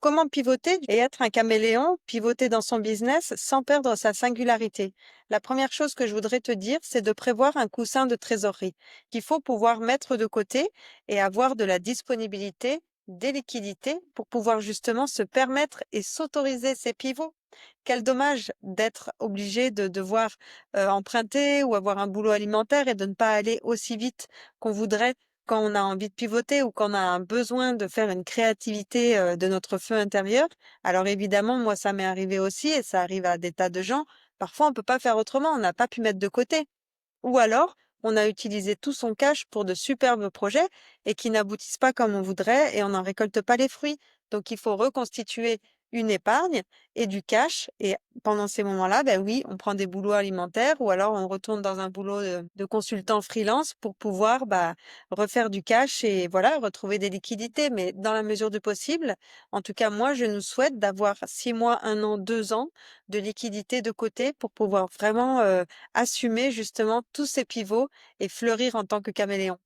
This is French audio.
Comment pivoter et être un caméléon, pivoter dans son business sans perdre sa singularité? La première chose que je voudrais te dire, c'est de prévoir un coussin de trésorerie qu'il faut pouvoir mettre de côté et avoir de la disponibilité, des liquidités pour pouvoir justement se permettre et s'autoriser ces pivots. Quel dommage d'être obligé de devoir emprunter ou avoir un boulot alimentaire et de ne pas aller aussi vite qu'on voudrait quand on a envie de pivoter ou qu'on a un besoin de faire une créativité, de notre feu intérieur. Alors évidemment, moi, ça m'est arrivé aussi et ça arrive à des tas de gens. Parfois, on peut pas faire autrement, on n'a pas pu mettre de côté. Ou alors, on a utilisé tout son cash pour de superbes projets et qui n'aboutissent pas comme on voudrait et on n'en récolte pas les fruits. Donc, il faut reconstituer une épargne et du cash. Et pendant ces moments-là, ben oui, on prend des boulots alimentaires ou alors on retourne dans un boulot de consultant freelance pour pouvoir refaire du cash et voilà, retrouver des liquidités. Mais dans la mesure du possible, en tout cas, moi, je nous souhaite d'avoir 6 mois, 1 an, 2 ans de liquidités de côté pour pouvoir vraiment assumer justement tous ces pivots et fleurir en tant que caméléon.